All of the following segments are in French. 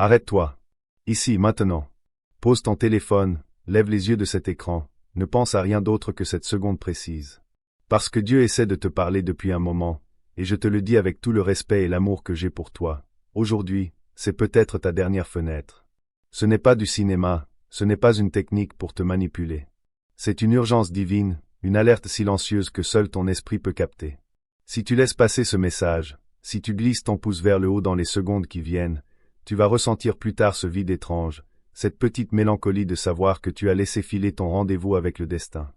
Arrête-toi. Ici, maintenant. Pose ton téléphone, lève les yeux de cet écran, ne pense à rien d'autre que cette seconde précise. Parce que Dieu essaie de te parler depuis un moment, et je te le dis avec tout le respect et l'amour que j'ai pour toi. Aujourd'hui, c'est peut-être ta dernière fenêtre. Ce n'est pas du cinéma, ce n'est pas une technique pour te manipuler. C'est une urgence divine, une alerte silencieuse que seul ton esprit peut capter. Si tu laisses passer ce message, si tu glisses ton pouce vers le haut dans les secondes qui viennent, tu vas ressentir plus tard ce vide étrange, cette petite mélancolie de savoir que tu as laissé filer ton rendez-vous avec le destin.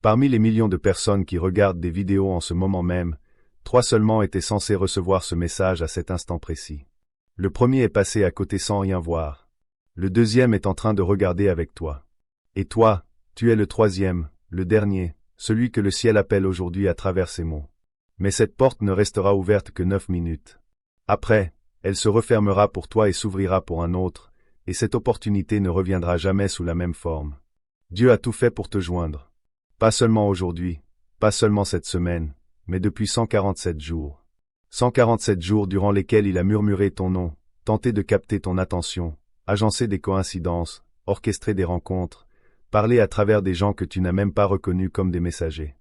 Parmi les millions de personnes qui regardent des vidéos en ce moment même, 3 seulement étaient censés recevoir ce message à cet instant précis. Le premier est passé à côté sans rien voir. Le deuxième est en train de regarder avec toi. Et toi, tu es le troisième, le dernier, celui que le ciel appelle aujourd'hui à travers ces mots. Mais cette porte ne restera ouverte que 9 minutes. Après, elle se refermera pour toi et s'ouvrira pour un autre, et cette opportunité ne reviendra jamais sous la même forme. Dieu a tout fait pour te joindre. Pas seulement aujourd'hui, pas seulement cette semaine, mais depuis 147 jours. 147 jours durant lesquels il a murmuré ton nom, tenté de capter ton attention, agencé des coïncidences, orchestré des rencontres, parlé à travers des gens que tu n'as même pas reconnus comme des messagers.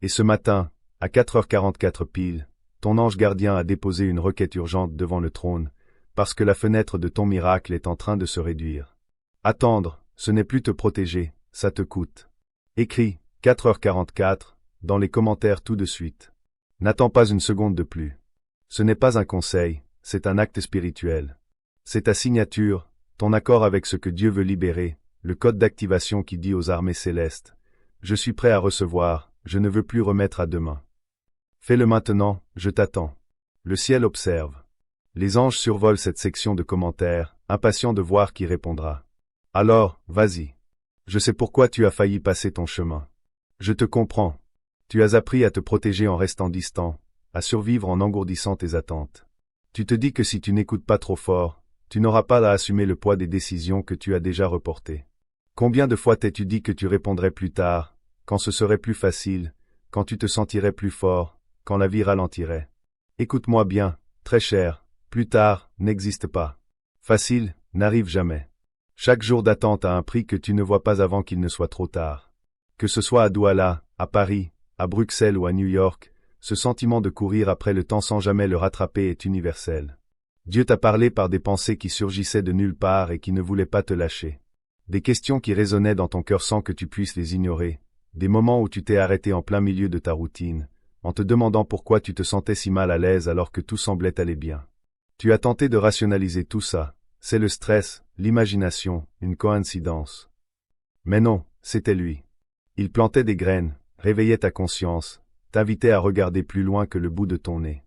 Et ce matin, à 4h44 pile, ton ange gardien a déposé une requête urgente devant le trône, parce que la fenêtre de ton miracle est en train de se réduire. Attendre, ce n'est plus te protéger, ça te coûte. Écris, 4h44, dans les commentaires tout de suite. N'attends pas une seconde de plus. Ce n'est pas un conseil, c'est un acte spirituel. C'est ta signature, ton accord avec ce que Dieu veut libérer, le code d'activation qui dit aux armées célestes « Je suis prêt à recevoir, je ne veux plus remettre à demain. » Fais-le maintenant, je t'attends. Le ciel observe. Les anges survolent cette section de commentaires, impatients de voir qui répondra. Alors, vas-y. Je sais pourquoi tu as failli passer ton chemin. Je te comprends. Tu as appris à te protéger en restant distant, à survivre en engourdissant tes attentes. Tu te dis que si tu n'écoutes pas trop fort, tu n'auras pas à assumer le poids des décisions que tu as déjà reportées. Combien de fois t'es-tu dit que tu répondrais plus tard, quand ce serait plus facile, quand tu te sentirais plus fort, quand la vie ralentirait? Écoute-moi bien, très cher, plus tard n'existe pas. Facile n'arrive jamais. Chaque jour d'attente a un prix que tu ne vois pas avant qu'il ne soit trop tard. Que ce soit à Douala, à Paris, à Bruxelles ou à New York, ce sentiment de courir après le temps sans jamais le rattraper est universel. Dieu t'a parlé par des pensées qui surgissaient de nulle part et qui ne voulaient pas te lâcher. Des questions qui résonnaient dans ton cœur sans que tu puisses les ignorer, des moments où tu t'es arrêté en plein milieu de ta routine, en te demandant pourquoi tu te sentais si mal à l'aise alors que tout semblait aller bien. Tu as tenté de rationaliser tout ça, c'est le stress, l'imagination, une coïncidence. Mais non, c'était lui. Il plantait des graines, réveillait ta conscience, t'invitait à regarder plus loin que le bout de ton nez.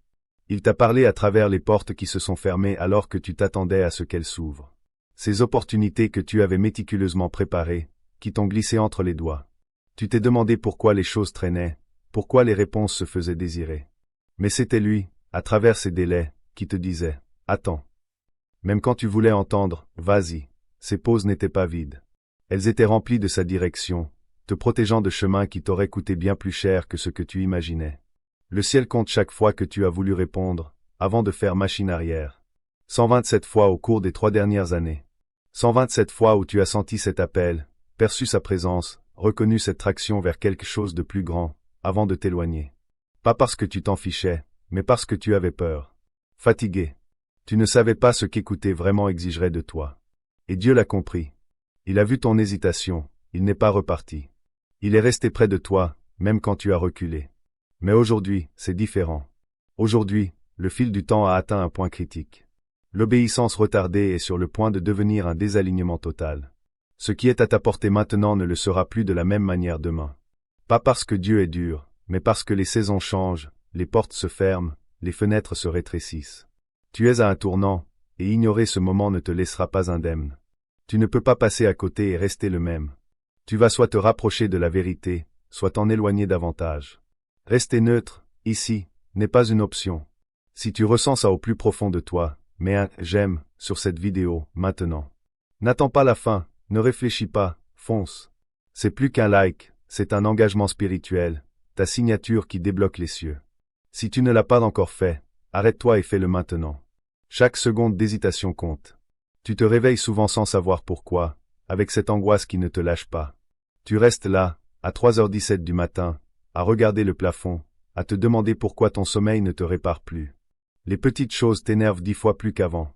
Il t'a parlé à travers les portes qui se sont fermées alors que tu t'attendais à ce qu'elles s'ouvrent. Ces opportunités que tu avais méticuleusement préparées, qui t'ont glissé entre les doigts. Tu t'es demandé pourquoi les choses traînaient, pourquoi les réponses se faisaient désirer. Mais c'était lui, à travers ces délais, qui te disait « Attends ». Même quand tu voulais entendre « Vas-y », ces pauses n'étaient pas vides. Elles étaient remplies de sa direction, te protégeant de chemins qui t'auraient coûté bien plus cher que ce que tu imaginais. Le ciel compte chaque fois que tu as voulu répondre, avant de faire machine arrière. 127 fois au cours des 3 dernières années. 127 fois où tu as senti cet appel, perçu sa présence, reconnu cette traction vers quelque chose de plus grand, avant de t'éloigner. Pas parce que tu t'en fichais, mais parce que tu avais peur. Fatigué. Tu ne savais pas ce qu'écouter vraiment exigerait de toi. Et Dieu l'a compris. Il a vu ton hésitation, il n'est pas reparti. Il est resté près de toi, même quand tu as reculé. Mais aujourd'hui, c'est différent. Aujourd'hui, le fil du temps a atteint un point critique. L'obéissance retardée est sur le point de devenir un désalignement total. Ce qui est à ta portée maintenant ne le sera plus de la même manière demain. Pas parce que Dieu est dur, mais parce que les saisons changent, les portes se ferment, les fenêtres se rétrécissent. Tu es à un tournant, et ignorer ce moment ne te laissera pas indemne. Tu ne peux pas passer à côté et rester le même. Tu vas soit te rapprocher de la vérité, soit t'en éloigner davantage. Rester neutre, ici, n'est pas une option. Si tu ressens ça au plus profond de toi, mets un « j'aime » sur cette vidéo, maintenant. N'attends pas la fin, ne réfléchis pas, fonce. C'est plus qu'un like, c'est un engagement spirituel, ta signature qui débloque les cieux. Si tu ne l'as pas encore fait, arrête-toi et fais-le maintenant. Chaque seconde d'hésitation compte. Tu te réveilles souvent sans savoir pourquoi, avec cette angoisse qui ne te lâche pas. Tu restes là, à 3h17 du matin, à regarder le plafond, à te demander pourquoi ton sommeil ne te répare plus. Les petites choses t'énervent 10 fois plus qu'avant.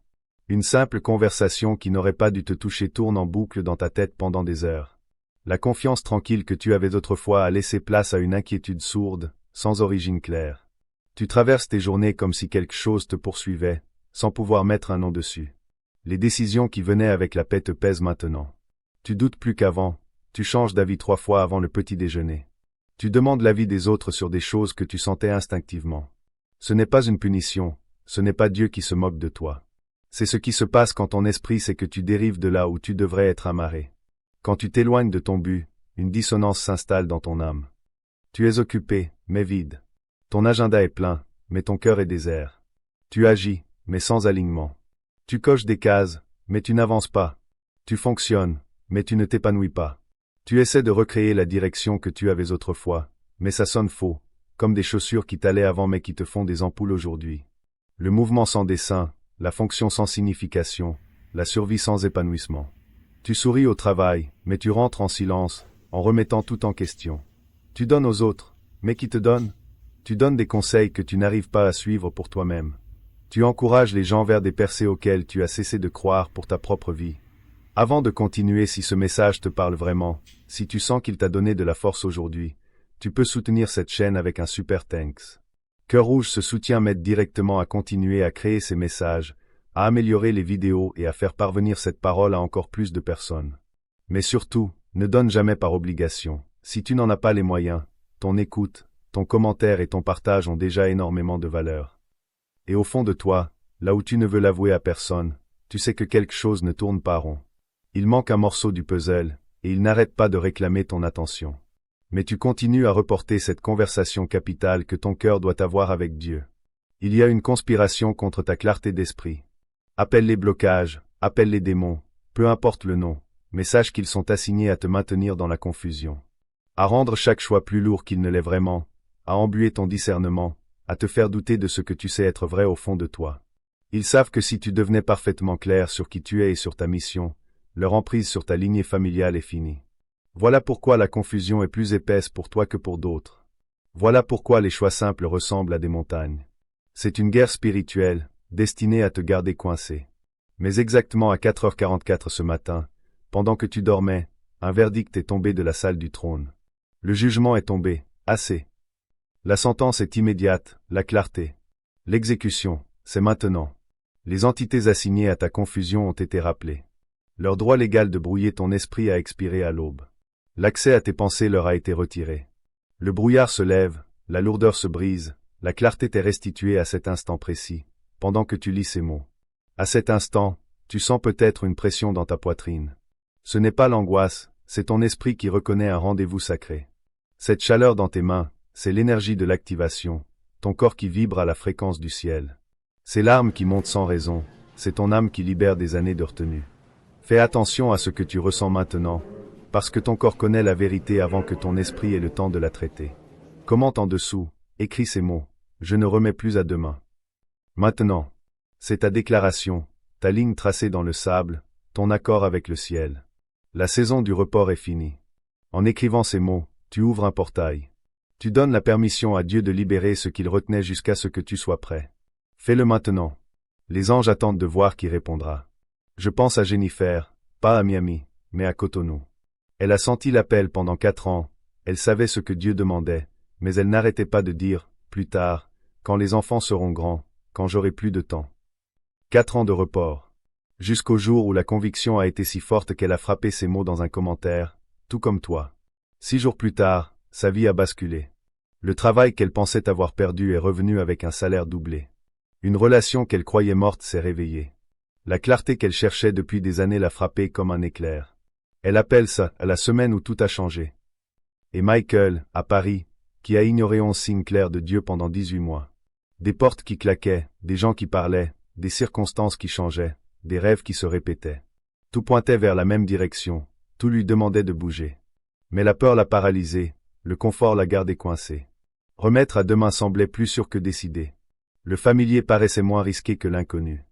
Une simple conversation qui n'aurait pas dû te toucher tourne en boucle dans ta tête pendant des heures. La confiance tranquille que tu avais autrefois a laissé place à une inquiétude sourde, sans origine claire. Tu traverses tes journées comme si quelque chose te poursuivait, sans pouvoir mettre un nom dessus. Les décisions qui venaient avec la paix te pèsent maintenant. Tu doutes plus qu'avant, tu changes d'avis 3 fois avant le petit déjeuner. Tu demandes l'avis des autres sur des choses que tu sentais instinctivement. Ce n'est pas une punition, ce n'est pas Dieu qui se moque de toi. C'est ce qui se passe quand ton esprit sait que tu dérives de là où tu devrais être amarré. Quand tu t'éloignes de ton but, une dissonance s'installe dans ton âme. Tu es occupé, mais vide. Ton agenda est plein, mais ton cœur est désert. Tu agis, mais sans alignement. Tu coches des cases, mais tu n'avances pas. Tu fonctionnes, mais tu ne t'épanouis pas. Tu essaies de recréer la direction que tu avais autrefois, mais ça sonne faux, comme des chaussures qui t'allaient avant mais qui te font des ampoules aujourd'hui. Le mouvement sans dessin, la fonction sans signification, la survie sans épanouissement. Tu souris au travail, mais tu rentres en silence, en remettant tout en question. Tu donnes aux autres, mais qui te donne? Tu donnes des conseils que tu n'arrives pas à suivre pour toi-même. Tu encourages les gens vers des percées auxquelles tu as cessé de croire pour ta propre vie. Avant de continuer, si ce message te parle vraiment, si tu sens qu'il t'a donné de la force aujourd'hui, tu peux soutenir cette chaîne avec un super thanks. Cœur Rouge se soutient m'aide directement à continuer à créer ces messages, à améliorer les vidéos et à faire parvenir cette parole à encore plus de personnes. Mais surtout, ne donne jamais par obligation. Si tu n'en as pas les moyens, ton écoute, ton commentaire et ton partage ont déjà énormément de valeur. Et au fond de toi, là où tu ne veux l'avouer à personne, tu sais que quelque chose ne tourne pas rond. Il manque un morceau du puzzle, et il n'arrête pas de réclamer ton attention. Mais tu continues à reporter cette conversation capitale que ton cœur doit avoir avec Dieu. Il y a une conspiration contre ta clarté d'esprit. Appelle les blocages, appelle les démons, peu importe le nom, mais sache qu'ils sont assignés à te maintenir dans la confusion. À rendre chaque choix plus lourd qu'il ne l'est vraiment, à embuer ton discernement, à te faire douter de ce que tu sais être vrai au fond de toi. Ils savent que si tu devenais parfaitement clair sur qui tu es et sur ta mission, leur emprise sur ta lignée familiale est finie. Voilà pourquoi la confusion est plus épaisse pour toi que pour d'autres. Voilà pourquoi les choix simples ressemblent à des montagnes. C'est une guerre spirituelle, destinée à te garder coincé. Mais exactement à 4h44 ce matin, pendant que tu dormais, un verdict est tombé de la salle du trône. Le jugement est tombé, assez. La sentence est immédiate, la clarté. L'exécution, c'est maintenant. Les entités assignées à ta confusion ont été rappelées. Leur droit légal de brouiller ton esprit a expiré à l'aube. L'accès à tes pensées leur a été retiré. Le brouillard se lève, la lourdeur se brise, la clarté t'est restituée à cet instant précis, pendant que tu lis ces mots. À cet instant, tu sens peut-être une pression dans ta poitrine. Ce n'est pas l'angoisse, c'est ton esprit qui reconnaît un rendez-vous sacré. Cette chaleur dans tes mains, c'est l'énergie de l'activation, ton corps qui vibre à la fréquence du ciel. C'est l'arme qui monte sans raison, c'est ton âme qui libère des années de retenue. Fais attention à ce que tu ressens maintenant, parce que ton corps connaît la vérité avant que ton esprit ait le temps de la traiter. Commente en dessous, écris ces mots, je ne remets plus à demain. Maintenant. C'est ta déclaration, ta ligne tracée dans le sable, ton accord avec le ciel. La saison du report est finie. En écrivant ces mots, tu ouvres un portail. Tu donnes la permission à Dieu de libérer ce qu'il retenait jusqu'à ce que tu sois prêt. Fais-le maintenant. Les anges attendent de voir qui répondra. Je pense à Jennifer, pas à Miami, mais à Cotonou. Elle a senti l'appel pendant 4 ans, elle savait ce que Dieu demandait, mais elle n'arrêtait pas de dire, plus tard, quand les enfants seront grands, quand j'aurai plus de temps. 4 ans de report. Jusqu'au jour où la conviction a été si forte qu'elle a frappé ces mots dans un commentaire, tout comme toi. 6 jours plus tard, sa vie a basculé. Le travail qu'elle pensait avoir perdu est revenu avec un salaire doublé. Une relation qu'elle croyait morte s'est réveillée. La clarté qu'elle cherchait depuis des années l'a frappée comme un éclair. Elle appelle ça la semaine où tout a changé. Et Michael, à Paris, qui a ignoré 11 signes clairs de Dieu pendant 18 mois. Des portes qui claquaient, des gens qui parlaient, des circonstances qui changeaient, des rêves qui se répétaient. Tout pointait vers la même direction, tout lui demandait de bouger. Mais la peur l'a paralysé, le confort l'a gardé coincé. Remettre à demain semblait plus sûr que décidé. Le familier paraissait moins risqué que l'inconnu.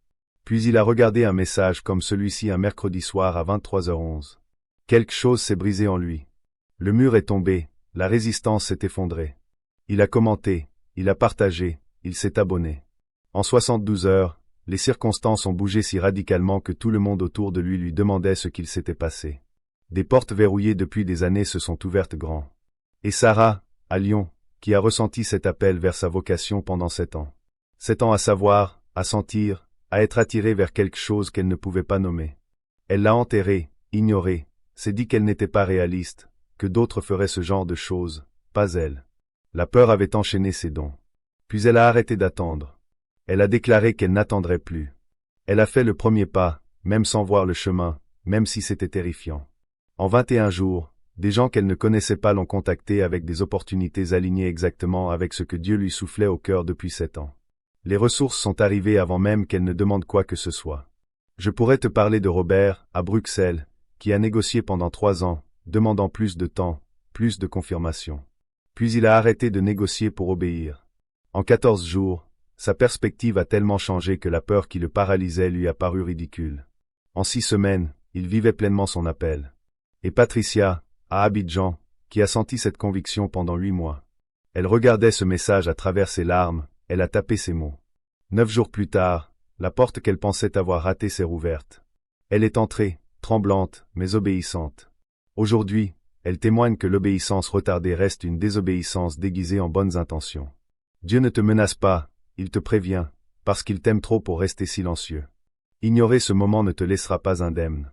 Puis il a regardé un message comme celui-ci un mercredi soir à 23h11. Quelque chose s'est brisé en lui. Le mur est tombé, la résistance s'est effondrée. Il a commenté, il a partagé, il s'est abonné. En 72 heures, les circonstances ont bougé si radicalement que tout le monde autour de lui demandait ce qu'il s'était passé. Des portes verrouillées depuis des années se sont ouvertes grand. Et Sarah, à Lyon, qui a ressenti cet appel vers sa vocation pendant 7 ans. 7 ans à savoir, à sentir, à être attirée vers quelque chose qu'elle ne pouvait pas nommer. Elle l'a enterré, ignoré, s'est dit qu'elle n'était pas réaliste, que d'autres feraient ce genre de choses, pas elle. La peur avait enchaîné ses dons. Puis elle a arrêté d'attendre. Elle a déclaré qu'elle n'attendrait plus. Elle a fait le premier pas, même sans voir le chemin, même si c'était terrifiant. En 21 jours, des gens qu'elle ne connaissait pas l'ont contactée avec des opportunités alignées exactement avec ce que Dieu lui soufflait au cœur depuis 7 ans. Les ressources sont arrivées avant même qu'elle ne demande quoi que ce soit. Je pourrais te parler de Robert, à Bruxelles, qui a négocié pendant 3 ans, demandant plus de temps, plus de confirmation. Puis il a arrêté de négocier pour obéir. En 14 jours, sa perspective a tellement changé que la peur qui le paralysait lui a paru ridicule. En 6 semaines, il vivait pleinement son appel. Et Patricia, à Abidjan, qui a senti cette conviction pendant 8 mois. Elle regardait ce message à travers ses larmes, elle a tapé ces mots. 9 jours plus tard, la porte qu'elle pensait avoir ratée s'est rouverte. Elle est entrée, tremblante, mais obéissante. Aujourd'hui, elle témoigne que l'obéissance retardée reste une désobéissance déguisée en bonnes intentions. Dieu ne te menace pas, il te prévient, parce qu'il t'aime trop pour rester silencieux. Ignorer ce moment ne te laissera pas indemne.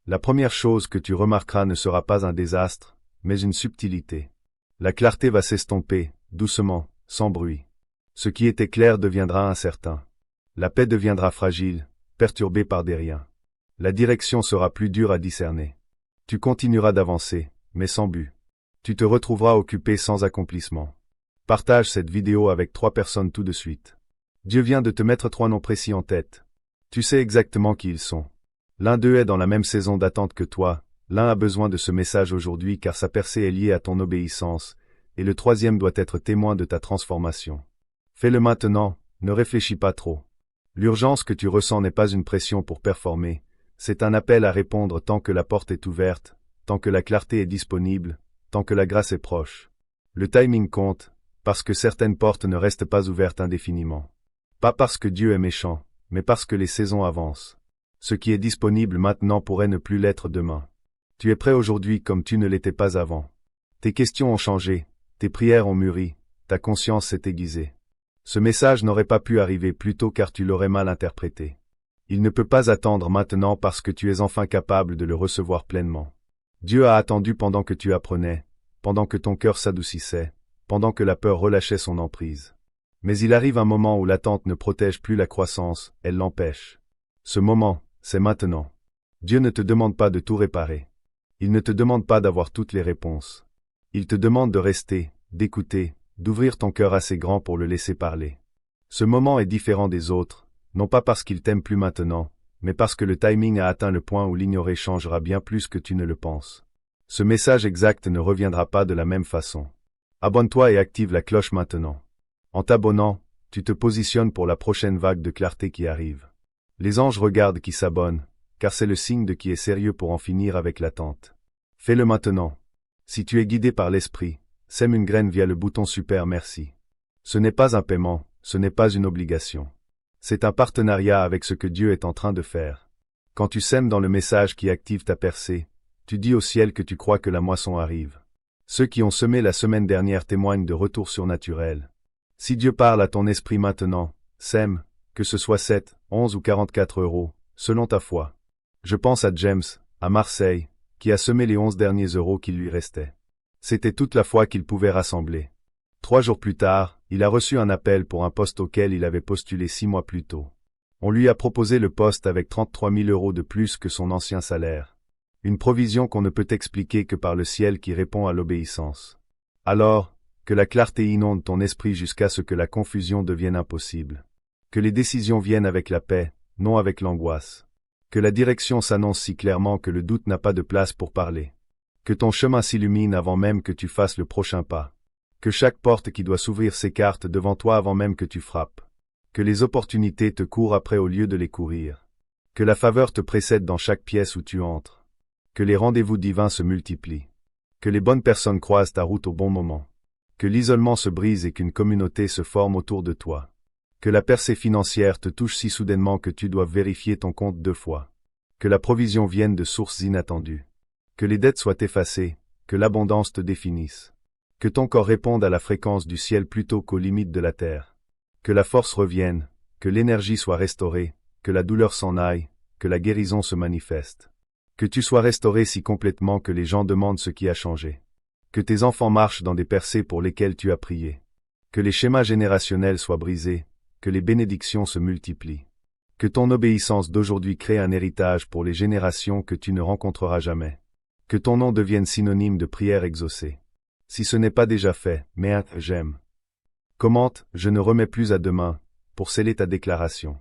La première chose que tu remarqueras ne sera pas un désastre, mais une subtilité. La clarté va s'estomper, doucement, sans bruit. Ce qui était clair deviendra incertain. La paix deviendra fragile, perturbée par des riens. La direction sera plus dure à discerner. Tu continueras d'avancer, mais sans but. Tu te retrouveras occupé sans accomplissement. Partage cette vidéo avec 3 personnes tout de suite. Dieu vient de te mettre 3 noms précis en tête. Tu sais exactement qui ils sont. L'un d'eux est dans la même saison d'attente que toi, l'un a besoin de ce message aujourd'hui car sa percée est liée à ton obéissance, et le 3e doit être témoin de ta transformation. Fais-le maintenant, ne réfléchis pas trop. L'urgence que tu ressens n'est pas une pression pour performer, c'est un appel à répondre tant que la porte est ouverte, tant que la clarté est disponible, tant que la grâce est proche. Le timing compte, parce que certaines portes ne restent pas ouvertes indéfiniment. Pas parce que Dieu est méchant, mais parce que les saisons avancent. Ce qui est disponible maintenant pourrait ne plus l'être demain. Tu es prêt aujourd'hui comme tu ne l'étais pas avant. Tes questions ont changé, tes prières ont mûri, ta conscience s'est aiguisée. Ce message n'aurait pas pu arriver plus tôt car tu l'aurais mal interprété. Il ne peut pas attendre maintenant parce que tu es enfin capable de le recevoir pleinement. Dieu a attendu pendant que tu apprenais, pendant que ton cœur s'adoucissait, pendant que la peur relâchait son emprise. Mais il arrive un moment où l'attente ne protège plus la croissance, elle l'empêche. Ce moment, c'est maintenant. Dieu ne te demande pas de tout réparer. Il ne te demande pas d'avoir toutes les réponses. Il te demande de rester, d'écouter, d'ouvrir ton cœur assez grand pour le laisser parler. Ce moment est différent des autres, non pas parce qu'il t'aime plus maintenant, mais parce que le timing a atteint le point où l'ignorer changera bien plus que tu ne le penses. Ce message exact ne reviendra pas de la même façon. Abonne-toi et active la cloche maintenant. En t'abonnant, tu te positionnes pour la prochaine vague de clarté qui arrive. Les anges regardent qui s'abonnent, car c'est le signe de qui est sérieux pour en finir avec l'attente. Fais-le maintenant. Si tu es guidé par l'esprit, sème une graine via le bouton super merci. Ce n'est pas un paiement, ce n'est pas une obligation. C'est un partenariat avec ce que Dieu est en train de faire. Quand tu sèmes dans le message qui active ta percée, tu dis au ciel que tu crois que la moisson arrive. Ceux qui ont semé la semaine dernière témoignent de retour surnaturel. Si Dieu parle à ton esprit maintenant, sème, que ce soit 7, 11 ou 44 €, selon ta foi. Je pense à James, à Marseille, qui a semé les 11 derniers euros qui lui restaient. C'était toute la foi qu'il pouvait rassembler. 3 jours plus tard, il a reçu un appel pour un poste auquel il avait postulé 6 mois plus tôt. On lui a proposé le poste avec 33 000 € de plus que son ancien salaire. Une provision qu'on ne peut expliquer que par le ciel qui répond à l'obéissance. Alors, que la clarté inonde ton esprit jusqu'à ce que la confusion devienne impossible. Que les décisions viennent avec la paix, non avec l'angoisse. Que la direction s'annonce si clairement que le doute n'a pas de place pour parler. Que ton chemin s'illumine avant même que tu fasses le prochain pas. Que chaque porte qui doit s'ouvrir s'écarte devant toi avant même que tu frappes. Que les opportunités te courent après au lieu de les courir. Que la faveur te précède dans chaque pièce où tu entres. Que les rendez-vous divins se multiplient. Que les bonnes personnes croisent ta route au bon moment. Que l'isolement se brise et qu'une communauté se forme autour de toi. Que la percée financière te touche si soudainement que tu dois vérifier ton compte 2 fois. Que la provision vienne de sources inattendues. Que les dettes soient effacées, que l'abondance te définisse. Que ton corps réponde à la fréquence du ciel plutôt qu'aux limites de la terre. Que la force revienne, que l'énergie soit restaurée, que la douleur s'en aille, que la guérison se manifeste. Que tu sois restauré si complètement que les gens demandent ce qui a changé. Que tes enfants marchent dans des percées pour lesquelles tu as prié. Que les schémas générationnels soient brisés, que les bénédictions se multiplient. Que ton obéissance d'aujourd'hui crée un héritage pour les générations que tu ne rencontreras jamais. Que ton nom devienne synonyme de prière exaucée. Si ce n'est pas déjà fait, mets un j'aime. Commente, je ne remets plus à demain, pour sceller ta déclaration.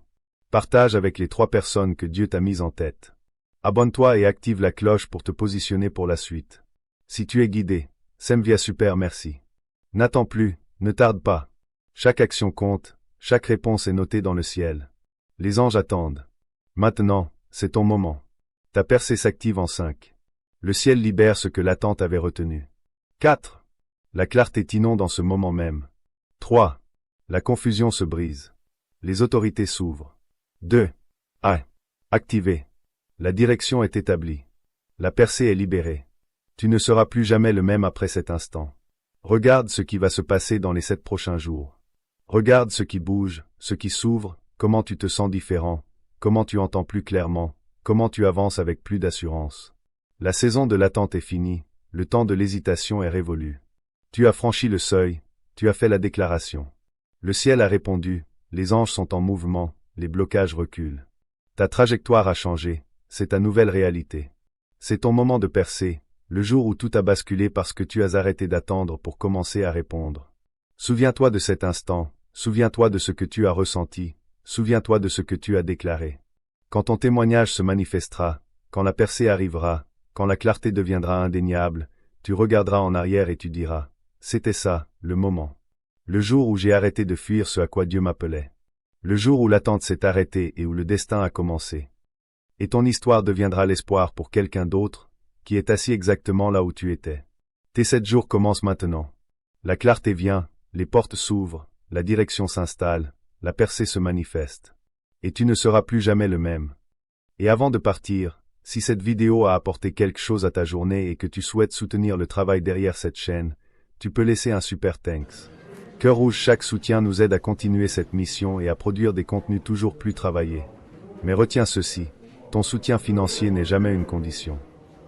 Partage avec les 3 personnes que Dieu t'a mises en tête. Abonne-toi et active la cloche pour te positionner pour la suite. Si tu es guidé, sème via super merci. N'attends plus, ne tarde pas. Chaque action compte, chaque réponse est notée dans le ciel. Les anges attendent. Maintenant, c'est ton moment. Ta percée s'active en 5. Le ciel libère ce que l'attente avait retenu. 4. La clarté t'inonde dans ce moment même. 3. La confusion se brise. Les autorités s'ouvrent. 2. Activé. La direction est établie. La percée est libérée. Tu ne seras plus jamais le même après cet instant. Regarde ce qui va se passer dans les 7 prochains jours. Regarde ce qui bouge, ce qui s'ouvre, comment tu te sens différent, comment tu entends plus clairement, comment tu avances avec plus d'assurance. La saison de l'attente est finie, le temps de l'hésitation est révolu. Tu as franchi le seuil, tu as fait la déclaration. Le ciel a répondu, les anges sont en mouvement, les blocages reculent. Ta trajectoire a changé, c'est ta nouvelle réalité. C'est ton moment de percer, le jour où tout a basculé parce que tu as arrêté d'attendre pour commencer à répondre. Souviens-toi de cet instant, souviens-toi de ce que tu as ressenti, souviens-toi de ce que tu as déclaré. Quand ton témoignage se manifestera, quand la percée arrivera, quand la clarté deviendra indéniable, tu regarderas en arrière et tu diras, c'était ça, le moment. Le jour où j'ai arrêté de fuir ce à quoi Dieu m'appelait. Le jour où l'attente s'est arrêtée et où le destin a commencé. Et ton histoire deviendra l'espoir pour quelqu'un d'autre, qui est assis exactement là où tu étais. Tes 7 jours commencent maintenant. La clarté vient, les portes s'ouvrent, la direction s'installe, la percée se manifeste. Et tu ne seras plus jamais le même. Et avant de partir, si cette vidéo a apporté quelque chose à ta journée et que tu souhaites soutenir le travail derrière cette chaîne, tu peux laisser un super thanks. Cœur rouge, chaque soutien nous aide à continuer cette mission et à produire des contenus toujours plus travaillés. Mais retiens ceci, ton soutien financier n'est jamais une condition.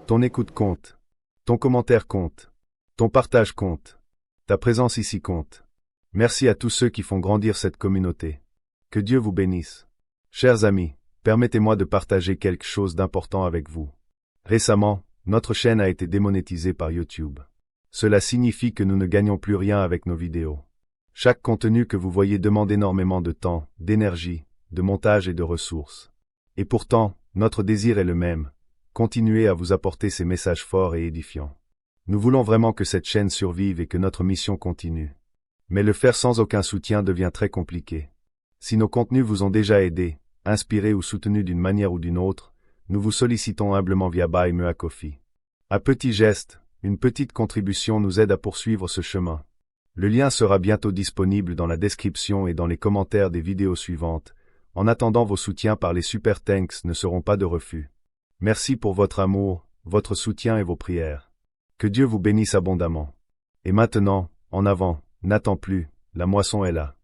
Ton écoute compte. Ton commentaire compte. Ton partage compte. Ta présence ici compte. Merci à tous ceux qui font grandir cette communauté. Que Dieu vous bénisse. Chers amis, permettez-moi de partager quelque chose d'important avec vous. Récemment, notre chaîne a été démonétisée par YouTube. Cela signifie que nous ne gagnons plus rien avec nos vidéos. Chaque contenu que vous voyez demande énormément de temps, d'énergie, de montage et de ressources. Et pourtant, notre désir est le même, continuer à vous apporter ces messages forts et édifiants. Nous voulons vraiment que cette chaîne survive et que notre mission continue. Mais le faire sans aucun soutien devient très compliqué. Si nos contenus vous ont déjà aidé, inspiré ou soutenu d'une manière ou d'une autre, nous vous sollicitons humblement via Buy Me a Coffee. Un petit geste, une petite contribution nous aide à poursuivre ce chemin. Le lien sera bientôt disponible dans la description et dans les commentaires des vidéos suivantes. En attendant, vos soutiens par les super thanks ne seront pas de refus. Merci pour votre amour, votre soutien et vos prières. Que Dieu vous bénisse abondamment. Et maintenant, en avant, n'attends plus, la moisson est là.